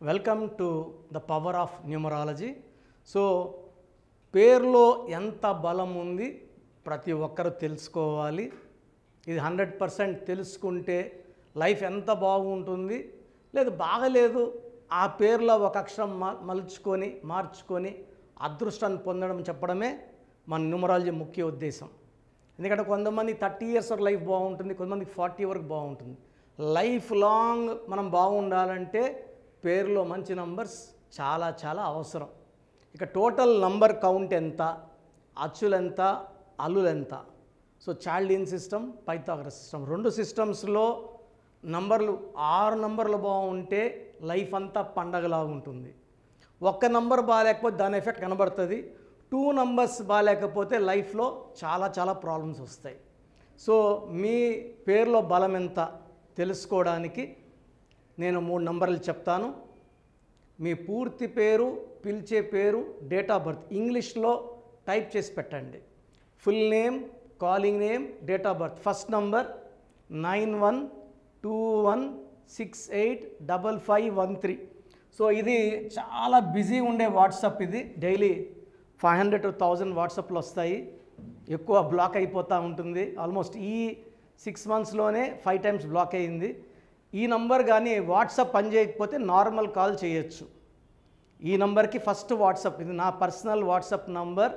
Welcome to the power of numerology. So పేరులో ఎంత బలం ఉంది ప్రతి ఒక్కరు తెలుసుకోవాలి. ఇది 100% తెలుసుకుంటే లైఫ్ ఎంత బాగుంటుంది, లేదు బాగలేదు ఆ పేరులో ఒక అక్షరం మార్చుకొని అదృష్టాన్ని పొందడం చెప్పడమే మన న్యూమరాలజీ ముఖ్య ఉద్దేశం. ఎందుకంటే కొంతమంది 30 years వరకు లైఫ్ బాగుంటుంది, కొంతమందికి 40 వరకు బాగుంటుంది. లైఫ్ లాంగ్ మనం బాగుండాలంటే పేరులో మంచి నంబర్స్ చాలా చాలా అవసరం. ఇక టోటల్ నంబర్ కౌంట్ ఎంత, అచ్చులెంత, అల్లులెంత. So Chaldean system, Pythagoras system, రెండు సిస్టమ్స్లో నంబర్లు 6 నంబర్లు బాగుంటే లైఫ్ అంతా పండగలాగా ఉంటుంది. ఒక్క నంబర్ బాగాలేకపోతే దాని ఎఫెక్ట్ కనబడుతుంది. 2 నంబర్స్ బాగాలేకపోతే లైఫ్లో చాలా చాలా ప్రాబ్లమ్స్ వస్తాయి. సో మీ పేరులో బలం ఎంత తెలుసుకోవడానికి నేను 3 నంబర్లు చెప్తాను. మీ పూర్తి పేరు, పిలిచే పేరు, డేట్ ఆఫ్ బర్త్ ఇంగ్లీష్లో టైప్ చేసి పెట్టండి. Full name, calling name, date of birth. First number 9121685513. So ఇది చాలా బిజీ ఉండే వాట్సాప్. ఇది డైలీ 500 to 1000 వాట్సాప్లు వస్తాయి. ఎక్కువ బ్లాక్ అయిపోతూ ఉంటుంది. ఆల్మోస్ట్ ఈ 6 monthsలోనే 5 times బ్లాక్ అయ్యింది. ఈ నంబర్ కానీ వాట్సాప్ పనిచేయకపోతే నార్మల్ కాల్ చేయొచ్చు. ఈ నంబర్కి ఫస్ట్ వాట్సాప్, ఇది నా పర్సనల్ వాట్సాప్ నంబర్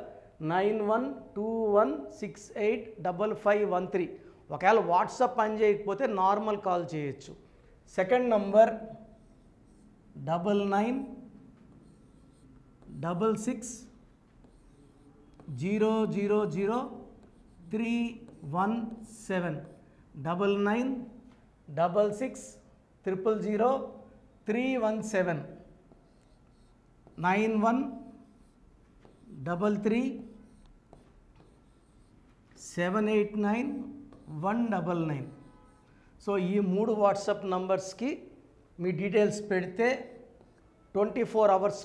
9121685513. ఒకవేళ వాట్సాప్ పనిచేయకపోతే నార్మల్ కాల్ చేయొచ్చు. Second number 9966000317 9966000317 9133789199. సో ఈ 3 వాట్సాప్ నంబర్స్కి మీ డీటెయిల్స్ పెడితే 24 hours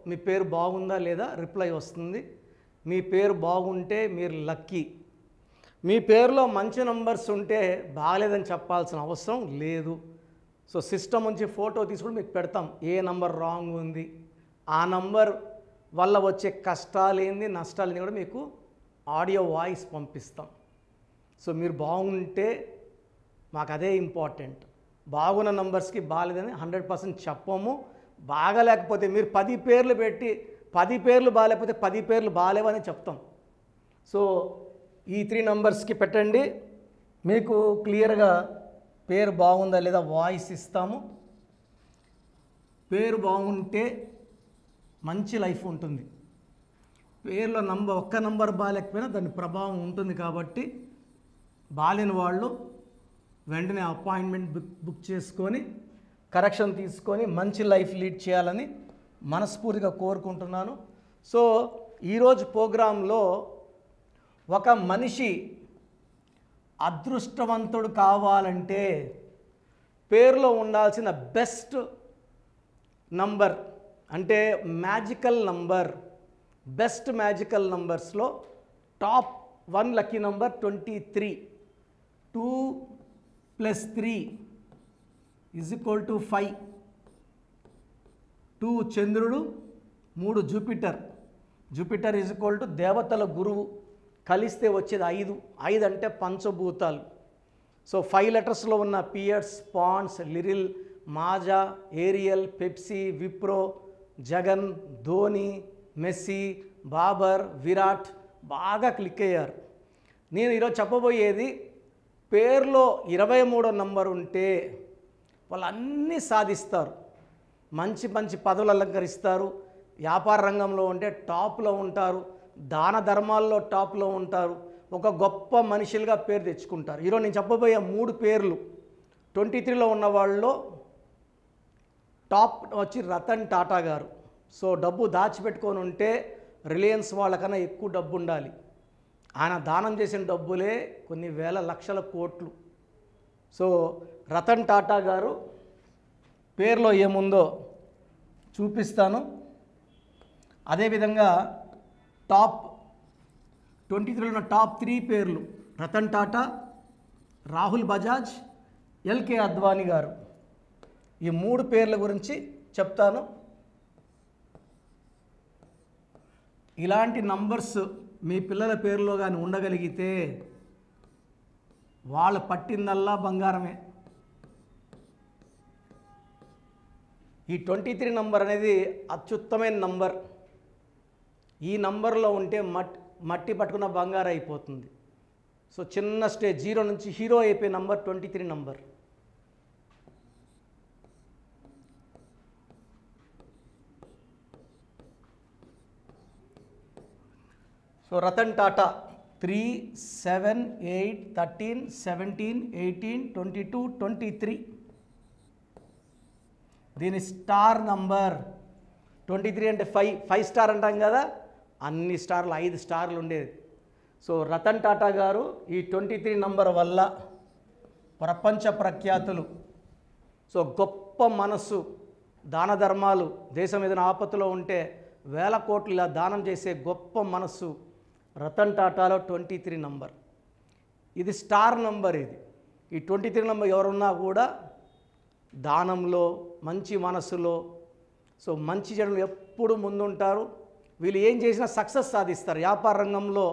మీ పేరు బాగుందా లేదా రిప్లై వస్తుంది. మీ పేరు బాగుంటే మీరు లక్కీ. మీ పేరులో మంచి నంబర్స్ ఉంటే బాగలేదని చెప్పాల్సిన అవసరం లేదు. సో సిస్టమ్ నుంచి ఫోటో తీసుకుని మీకు పెడతాం, ఏ నంబర్ రాంగ్ ఉంది, ఆ నంబర్ వల్ల వచ్చే కష్టాలు ఏంది, నష్టాలని కూడా మీకు ఆడియో వాయిస్ పంపిస్తాం. సో మీరు బాగుంటే మాకు అదే ఇంపార్టెంట్. బాగున్న నంబర్స్కి బాగాలేదని 100% చెప్పము. బాగలేకపోతే మీరు 10 పేర్లు పెట్టి 10 పేర్లు బాగాలేకపోతే 10 పేర్లు బాగాలేవని చెప్తాం. సో ఈ 3 నంబర్స్కి పెట్టండి, మీకు క్లియర్గా పేరు బాగుందా లేదా వాయిస్ ఇస్తాము. పేరు బాగుంటే మంచి లైఫ్ ఉంటుంది. పేరులో ఒక్క నంబర్ బాగాలేకపోయినా దాని ప్రభావం ఉంటుంది. కాబట్టి బాలేని వాళ్ళు వెంటనే అపాయింట్మెంట్ బుక్ చేసుకొని కరెక్షన్ తీసుకొని మంచి లైఫ్ లీడ్ చేయాలని మనస్ఫూర్తిగా కోరుకుంటున్నాను. సో ఈరోజు ప్రోగ్రాంలో ఒక మనిషి అదృష్టవంతుడు కావాలంటే పేరులో ఉండాల్సిన బెస్ట్ నంబర్ అంటే మ్యాజికల్ నంబర్, బెస్ట్ మ్యాజికల్ నంబర్స్లో టాప్ 1 లక్కీ నంబర్ 23. 2 + 3 = 5. 2 చంద్రుడు, 3 జూపిటర్. జూపిటర్ = దేవతల గురువు, కలిస్తే వచ్చేది 5. 5 అంటే పంచభూతాలు. సో 5 letersలో ఉన్న Pears, Ponds, Liril, Maaza, Ariel, Pepsi, Wipro, Jagan, Dhoni, Messi, Babar, Virat బాగా క్లిక్ అయ్యారు. నేను ఈరోజు చెప్పబోయేది పేరులో 23వ నంబర్ ఉంటే వాళ్ళు అన్నీ సాధిస్తారు. మంచి మంచి పదవులు అలంకరిస్తారు. వ్యాపార రంగంలో ఉంటే టాప్లో ఉంటారు. దాన ధర్మాల్లో టాప్లో ఉంటారు. ఒక గొప్ప మనుషులుగా పేరు తెచ్చుకుంటారు. ఈరోజు నేను చెప్పబోయే 3 పేర్లు 23లో ఉన్న వాళ్ళలో టాప్ వచ్చి రతన్ టాటా గారు. సో డబ్బు దాచిపెట్టుకొని ఉంటే రిలయన్స్ వాళ్ళకన్నా ఎక్కువ డబ్బు ఉండాలి. ఆయన దానం చేసిన డబ్బులే కొన్ని వేల లక్షల కోట్లు. సో రతన్ టాటా గారు పేరులో ఏముందో చూపిస్తాను. అదేవిధంగా టాప్ 23లో ఉన్న టాప్ 3 పేర్లు రతన్ టాటా, రాహుల్ బజాజ్, ఎల్కే అద్వానీ గారు. ఈ 3 పేర్ల గురించి చెప్తాను. ఇలాంటి నంబర్స్ మీ పిల్లల పేరులో కానీ ఉండగలిగితే వాళ్ళు పట్టిందల్లా బంగారమే. ఈ 23 నంబర్ అనేది అత్యుత్తమైన నంబర్. ఈ నంబర్లో ఉంటే మట్టి పట్టుకున్న బంగారం అయిపోతుంది. సో చిన్న స్టేజ్ 0 నుంచి హీరో అయిపోయే number 23 number. So Ratan Tata 3, 7, 8, 13, 17, 18, 22, 23. దీని స్టార్ నంబర్ 23 అంటే 5 స్టార్ అంటాం కదా, అన్ని స్టార్లు 5 స్టార్లు ఉండేది. సో రతన్ టాటా గారు ఈ 23 నంబర్ వల్ల ప్రపంచ ప్రఖ్యాతులు. సో గొప్ప మనస్సు, దాన ధర్మాలు, దేశం ఏదైనా ఆపత్తులో ఉంటే వేల కోట్లు ఇలా దానం చేసే గొప్ప మనస్సు రతన్ టాటాలో 23 నంబర్. ఇది స్టార్ నంబర్. ఈ 23 నంబర్ ఎవరున్నా కూడా దానంలో, మంచి మనస్సులో, సో మంచి జనులు ఎప్పుడు ముందుంటారు. వీళ్ళు ఏం చేసినా సక్సెస్ సాధిస్తారు. వ్యాపార రంగంలో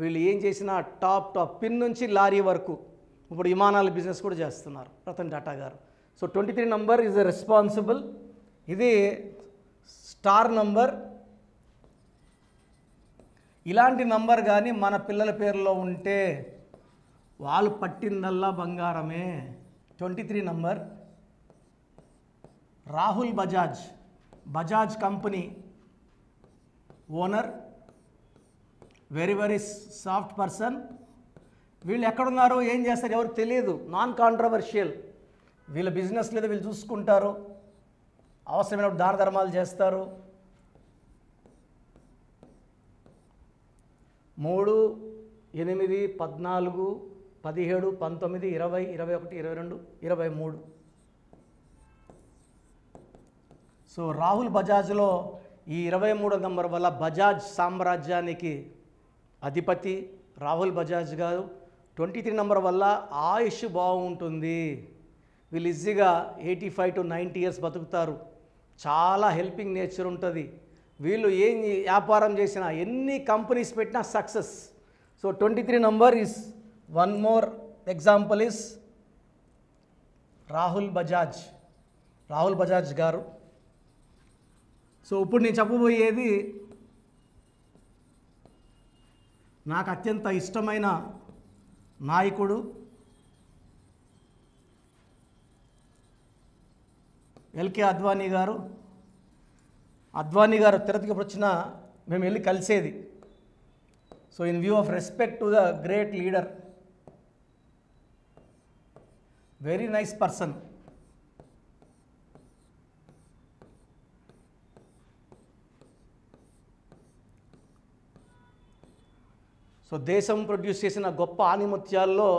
వీళ్ళు ఏం చేసినా టాప్ పిన్ నుంచి లారీ వరకు, ఇప్పుడు విమానాల బిజినెస్ కూడా చేస్తున్నారు రతన్ టాటా గారు. So 23 number is responsible. ఇది స్టార్ నంబర్. ఇలాంటి నంబర్ కానీ మన పిల్లల పేరులో ఉంటే వాళ్ళు పట్టిందల్లా బంగారమే. 23 number. Rahul Bajaj company owner, very soft person. వీళ్ళు ఎక్కడున్నారు, ఏం చేస్తారు ఎవరికి తెలియదు, నాన్ కాంట్రవర్షియల్. వీళ్ళ బిజినెస్ లేదా వీళ్ళు చూసుకుంటారు, అవసరమైనప్పుడు దాన ధర్మాలు చేస్తారు. 3, 8, 14, 17, 19, 20, 21, 22, 23. సో రాహుల్ బజాజ్లో ఈ 23 నంబర్ వల్ల బజాజ్ సామ్రాజ్యానికి అధిపతి రాహుల్ బజాజ్ గారు. 23 నంబర్ వల్ల ఆయుష్ బాగుంటుంది. వీళ్ళు ఈజీగా 85 to 90 ఇయర్స్ బతుకుతారు. చాలా హెల్పింగ్ నేచర్ ఉంటుంది. వీళ్ళు ఏం వ్యాపారం చేసినా, ఎన్ని కంపెనీస్ పెట్టినా success. So 23 number is one more example is Rahul Bajaj గారు. సో ఇప్పుడు నేను చెప్పబోయేది నాకు అత్యంత ఇష్టమైన నాయకుడు ఎల్కే అద్వానీ గారు. అద్వానీ గారు తిరుపతికి వచ్చినా మేము వెళ్ళి కలిసేది. So in view of respect to the great leader, very nice person. So దేశం ప్రొడ్యూస్ చేసిన గొప్ప ఆణిముత్యాల్లో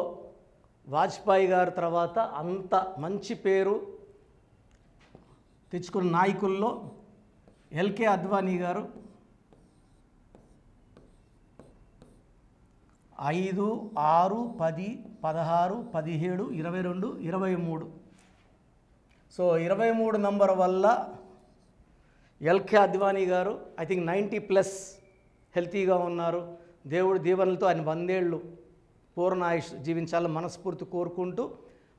వాజ్పేయి గారి తర్వాత అంత మంచి పేరు తెచ్చుకున్న నాయకుల్లో ఎల్కే అద్వానీ గారు. 5, 6, 10, 16, 17, 22, 23. సో 23 నంబర్ వల్ల ఎల్కే అద్వానీ గారు ఐ థింక్ 90+ హెల్తీగా ఉన్నారు. దేవుడి దీవెనలతో ఆయన 100 ఏళ్ళు పూర్ణ ఆయుష్ జీవించాలని మనస్ఫూర్తి కోరుకుంటూ,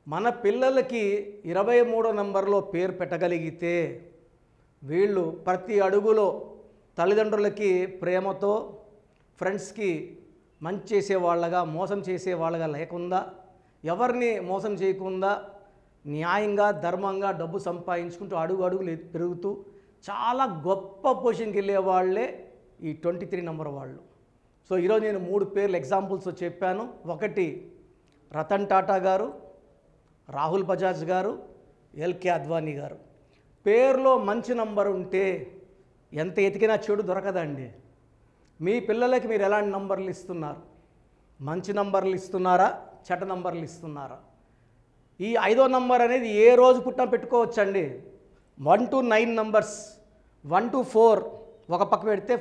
మన పిల్లలకి 23 నంబర్లో పేరు పెట్టగలిగితే వీళ్ళు ప్రతి అడుగులో తల్లిదండ్రులకి ప్రేమతో, ఫ్రెండ్స్కి మంచి చేసేవాళ్ళగా, మోసం చేసేవాళ్ళగా లేకుండా, ఎవరిని మోసం చేయకుండా న్యాయంగా, ధర్మంగా డబ్బు సంపాదించుకుంటూ అడుగులు పెరుగుతూ చాలా గొప్ప పొజిషన్కి వెళ్ళే వాళ్ళే ఈ 23 నంబర్ వాళ్ళు. సో ఈరోజు నేను 3 పేర్లు ఎగ్జాంపుల్స్ చెప్పాను. 1 రతన్ టాటా గారు, రాహుల్ బజాజ్ గారు, ఎల్కే అద్వానీ గారు. పేరులో మంచి నంబర్ ఉంటే ఎంత ఎతికినా చెడు దొరకదండి. మీ పిల్లలకి మీరు ఎలాంటి నంబర్లు ఇస్తున్నారు? మంచి నంబర్లు ఇస్తున్నారా, చెడ్డ నంబర్లు ఇస్తున్నారా? ఈ 5వ నంబర్ అనేది ఏ రోజు పుట్టినా పెట్టుకోవచ్చండి. 1 to 9 నంబర్స్, 1 to 4 ఒక పక్క పెడితే,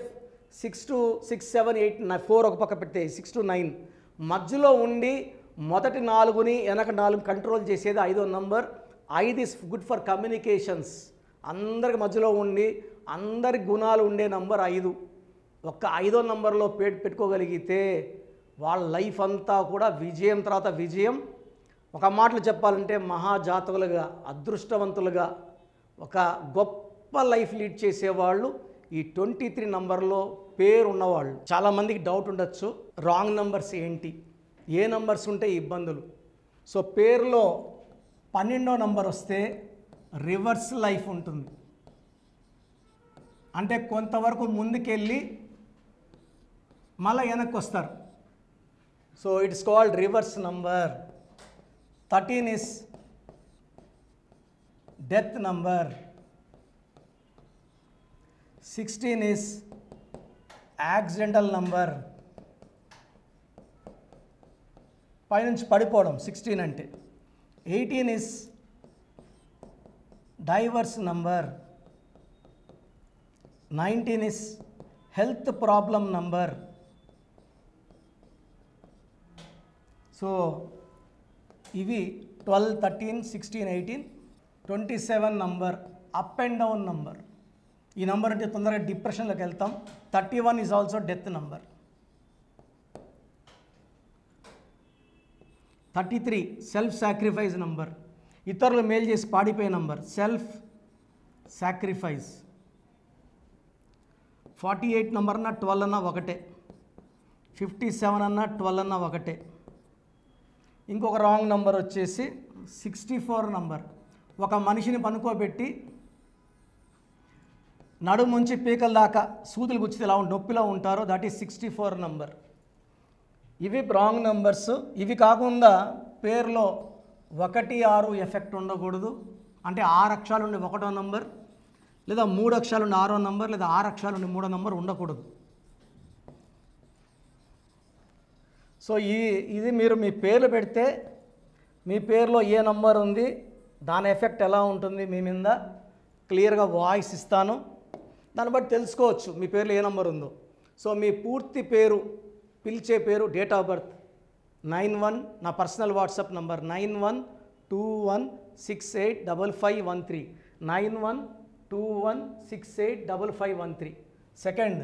6 to 6, 7, 8, 4 ఒక పక్క పెడితే 6 to 9 మధ్యలో ఉండి మొదటి 4ని వెనక 4 కంట్రోల్ చేసేది 5వ number. 5 is good for communications, అందరికి మధ్యలో ఉండి అందరి గుణాలు ఉండే నంబర్ 5. ఒక్క 5వ నంబర్లో పెట్టుకోగలిగితే వాళ్ళ లైఫ్ అంతా కూడా విజయం తర్వాత విజయం. ఒక మాటలు చెప్పాలంటే మహాజాతకులుగా, అదృష్టవంతులుగా, ఒక గొప్ప లైఫ్ లీడ్ చేసేవాళ్ళు ఈ 23 నంబర్లో పేరు ఉన్నవాళ్ళు. చాలామందికి డౌట్ ఉండొచ్చు, రాంగ్ నంబర్స్ ఏంటి, ఏ నంబర్స్ ఉంటే ఇబ్బందులు. సో పేరులో 12వ నంబర్ వస్తే రివర్స్ లైఫ్ ఉంటుంది. అంటే కొంతవరకు ముందుకెళ్ళి మళ్ళీ వెనక్కి వస్తారు. So it's called reverse number. 13 is death number. 16 is accidental number. పైనుంచి పడిపోవడం 16 అంటే. 18 is diverse number. 19 is health problem number. So ఇవి 12, 13, 16, 18, 27 number up and down number. ఈ నంబర్ అంటే తొందరగా డిప్రెషన్లోకి వెళ్తాం. 31 is also death number. 33 self sacrifice number, ఇతరులు మేలు చేసి పాడిపోయే నంబర్, సెల్ఫ్ సాక్రిఫైస్. 48 నంబర్ అన్న 12 అన్న ఒకటే, 57 అన్న 12 అన్న ఒకటే. ఇంకొక రాంగ్ నంబర్ వచ్చేసి 64 నంబర్. ఒక మనిషిని పనుకోబెట్టి నడుము నుంచి పీకల దాకా సూదులు గుచ్చితే ఎలా నొప్పిలో ఉంటారో, దట్ ఈస్ 64 నంబర్. ఇవి రాంగ్ నంబర్స్. ఇవి కాకుండా పేరులో 1, 6 ఎఫెక్ట్ ఉండకూడదు. అంటే 6 అక్షరాలు ఉండి 1వ నంబర్, లేదా 3 అక్షరాలు ఉండి 6వ నంబర్, లేదా 6 అక్షరాలు ఉండి 3వ నంబర్ ఉండకూడదు. సో ఇది మీరు మీ పేర్లు పెడితే మీ పేరులో ఏ నంబర్ ఉంది, దాని ఎఫెక్ట్ ఎలా ఉంటుంది మీ మీద క్లియర్గా వాయిస్ ఇస్తాను. దాన్ని బట్టి తెలుసుకోవచ్చు మీ పేరులో ఏ నంబర్ ఉందో. సో మీ పూర్తి పేరు, పిలిచే పేరు, డేట్ ఆఫ్ బర్త్ 91, నా పర్సనల్ వాట్సాప్ నంబర్ 9121685513, 9121685513. సెకండ్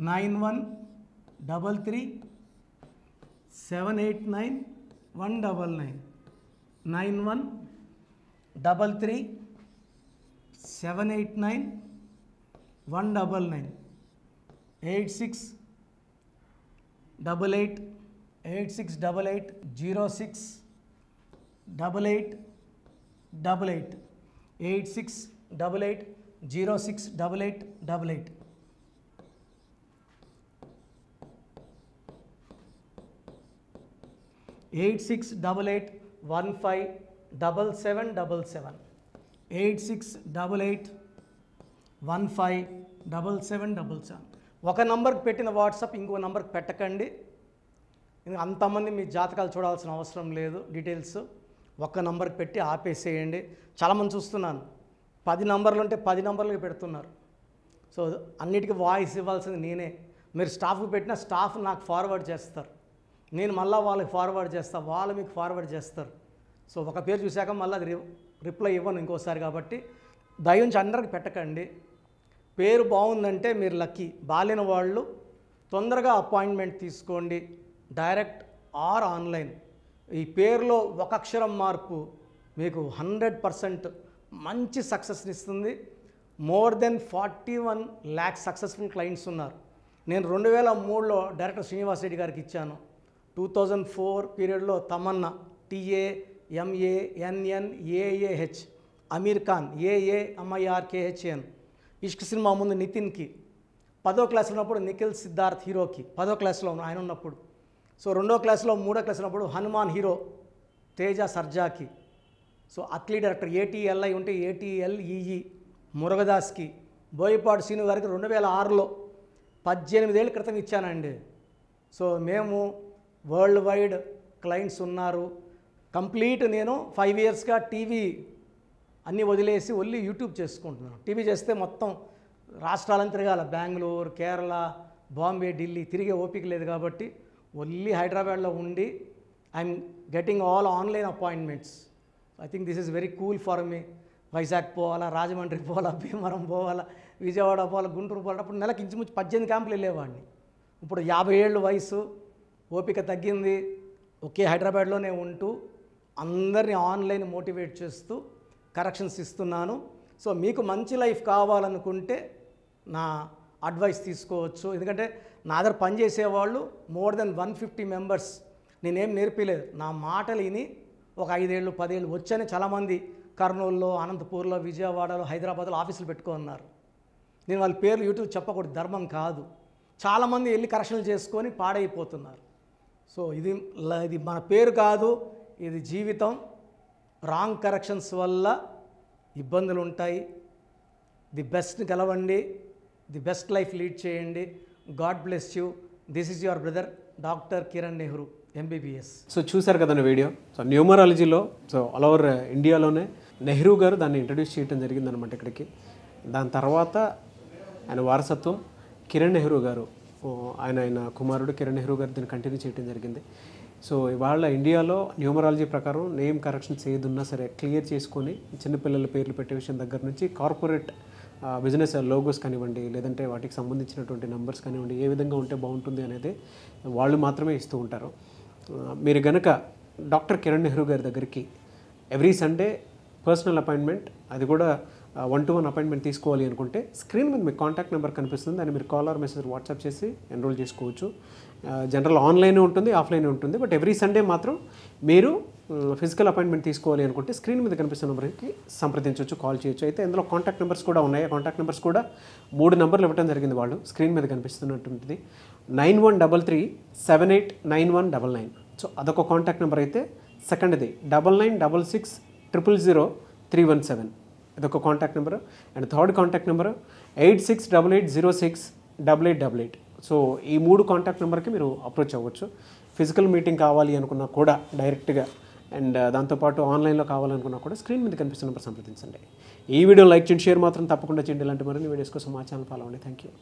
9133789199, 9133789199, 86888688068888, 8688068888. 8688157777, 8688157777. ఒక నంబర్కి పెట్టిన వాట్సాప్ ఇంకో నంబర్కి పెట్టకండి. అంతమంది మీ జాతకాలు చూడాల్సిన అవసరం లేదు. డీటెయిల్స్ ఒక్క నంబర్కి పెట్టి ఆపేసేయండి. చాలామంది చూస్తున్నాను 10 నంబర్లు ఉంటే 10 నంబర్లకి పెడుతున్నారు. సో అన్నిటికీ వాయిస్ ఇవ్వాల్సింది నేనే. మీరు స్టాఫ్కి పెట్టిన స్టాఫ్ నాకు ఫార్వర్డ్ చేస్తారు, నేను మళ్ళీ వాళ్ళకి ఫార్వర్డ్ చేస్తాను, వాళ్ళు మీకు ఫార్వర్డ్ చేస్తారు. సో ఒక పేరు చూశాక మళ్ళీ అది రిప్లై ఇవ్వను ఇంకోసారి. కాబట్టి దయించి అందరికి పెట్టకండి. పేరు బాగుందంటే మీరు లక్కీ. బాలేని వాళ్ళు తొందరగా అపాయింట్మెంట్ తీసుకోండి, డైరెక్ట్ ఆర్ ఆన్లైన్. ఈ పేరులో ఒక అక్షరం మార్పు మీకు 100% మంచి సక్సెస్ని ఇస్తుంది. More than 41 lakhs successful clients ఉన్నారు. నేను 2003లో డైరెక్టర్ శ్రీనివాస్ రెడ్డి గారికి ఇచ్చాను. 2004 పీరియడ్లో తమన్నా, TAMANNAAH, అమీర్ ఖాన్, AAMIRKHAN, ఇష్క్ సినిమా ముందు నితిన్కి, 10వ క్లాస్ ఉన్నప్పుడు నిఖిల్ సిద్ధార్థ్ హీరోకి, 10వ క్లాస్లో ఆయన ఉన్నప్పుడు. సో 2వ క్లాస్లో 3వ క్లాస్ ఉన్నప్పుడు హనుమాన్ హీరో తేజ సర్జాకి. సో అథ్లీ డైరెక్టర్ ATLI ఉంటే ATLEE మురుగదాస్కి, బోయపాడు శ్రీను గారికి 2006లో 18 ఏళ్ళ క్రితం ఇచ్చానండి. సో మేము వరల్డ్ వైడ్ క్లయింట్స్ ఉన్నారు. కంప్లీట్ నేను 5 yearsగా టీవీ అన్నీ వదిలేసి ఓన్లీ యూట్యూబ్ చేసుకుంటున్నాను. టీవీ చేస్తే మొత్తం రాష్ట్రాలను తిరగాల, బెంగళూరు, కేరళ, బాంబే, ఢిల్లీ తిరిగే ఓపిక లేదు. కాబట్టి ఓన్లీ హైదరాబాద్లో ఉండి I'm getting all online appointments. I think this is very cool for me. Vizag పోవాలా, రాజమండ్రి పోవాలా, భీమవరం పోవాలా, విజయవాడ పోవాలా, గుంటూరు పోవాలా. అప్పుడు నెలకు ఇంచుమించు 18 క్యాంపులు వెళ్ళేవాడిని. ఇప్పుడు 50 ఏళ్ళు వయసు, ఓపిక తగ్గింది. ఒకే హైదరాబాద్లోనే ఉంటూ అందరినీ ఆన్లైన్ మోటివేట్ చేస్తూ కరెక్షన్స్ ఇస్తున్నాను. సో మీకు మంచి లైఫ్ కావాలనుకుంటే నా అడ్వైస్ తీసుకోవచ్చు. ఎందుకంటే నా దగ్గర పనిచేసేవాళ్ళు మోర్ దెన్ 150 మెంబర్స్. నేనేం నేర్పిలేదు, నా మాటలు విని ఒక 5 ఏళ్ళు 10 ఏళ్ళు వచ్చని చాలామంది కర్నూలులో, అనంతపూర్లో, విజయవాడలో, హైదరాబాద్లో ఆఫీసులు పెట్టుకున్నారు. నేను వాళ్ళ పేర్లు యూట్యూబ్ చెప్పకూడదు, ధర్మం కాదు. చాలామంది వెళ్ళి కరెక్షన్లు చేసుకొని పాడైపోతున్నారు. సో ఇది మన పేరు కాదు, ఇది జీవితం. రాంగ్ కరెక్షన్స్ వల్ల ఇబ్బందులు ఉంటాయి. ది బెస్ట్ గెలవండి, ది బెస్ట్ లైఫ్ లీడ్ చేయండి. God bless you. This is your brother doctor Kiran Nehru, MBBS. So చూశారు కదా వీడియో. సో న్యూమరాలజీలో సో ఆల్ ఓవర్ ఇండియాలోనే నెహ్రూ గారు దాన్ని ఇంట్రడ్యూస్ చేయడం జరిగిందనమాట ఇక్కడికి. దాని తర్వాత ఆయన వారసత్వం కిరణ్ నెహ్రూ గారు, ఆయన కుమారుడు కిరణ్ నెహ్రూ గారు దీన్ని కంటిన్యూ చేయడం జరిగింది. సో ఇవాళ ఇండియాలో న్యూమరాలజీ ప్రకారం నేమ్ కరెక్షన్స్ ఏదున్నా సరే క్లియర్ చేసుకొని చిన్నపిల్లల పేర్లు పెట్టే విషయం దగ్గర నుంచి కార్పొరేట్ బిజినెస్ లోగోస్ కానివ్వండి, లేదంటే వాటికి సంబంధించినటువంటి నెంబర్స్ కానివ్వండి, ఏ విధంగా ఉంటే బాగుంటుంది అనేది వాళ్ళు మాత్రమే ఇస్తూ ఉంటారు. మీరు గనక డాక్టర్ కిరణ్ నెహ్రూ గారి దగ్గరికి ఎవ్రీ సండే పర్సనల్ అపాయింట్మెంట్, అది కూడా 1-to-1 అపాయింట్మెంట్ తీసుకోవాలి అనుకుంటే స్క్రీన్ మీద మీకు కాంటాక్ట్ నెంబర్ కనిపిస్తుంది. దాన్ని మీరు కాల్ ఆర్ మెసేజ్ వాట్సాప్ చేసి ఎన్రోల్ చేసుకోవచ్చు. జనరల్ ఆన్లైన్ ఉంటుంది, ఆఫ్లైన్ ఉంటుంది. బట్ ఎవ్రీ సండే మాత్రం మీరు ఫిజికల్ అపాయింట్మెంట్ తీసుకోవాలి అనుకుంటే స్క్రీన్ మీద కనిపిస్తున్న నెంబర్కి సంప్రదించవచ్చు, కాల్ చేయొచ్చు. అయితే ఇందులో కాంటాక్ట్ నెంబర్స్ కూడా ఉన్నాయి. కాంటాక్ట్ నెంబర్స్ కూడా 3 నెంబర్లు ఇవ్వడం జరిగింది వాళ్ళు. స్క్రీన్ మీద కనిపిస్తున్నటువంటిది 9133789199. సో అదొక కాంటాక్ట్ నెంబర్ అయితే, సెకండ్ది 9966000317, ఇదొక contact number. And third contact number 8688068888. So ఈ 3 కాంటాక్ట్ నెంబర్కి మీరు అప్రోచ్ అవ్వచ్చు. ఫిజికల్ మీటింగ్ కావాలి అనుకున్నా కూడా డైరెక్ట్గా, అండ్ దాంతోపాటు ఆన్లైన్లో కావాలనుకున్నా కూడా స్క్రీన్ మీద కనిపిస్తున్న నెంబర్ సంప్రదించండి. ఈ వీడియో లైక్ చేయండి, షేర్ మాత్రం తప్పకుండా చేయండి. ఇలాంటి మరిన్ని వీడియోస్ కోసం మా ఛానల్ ఫాలో అవ్వండి. Thank you.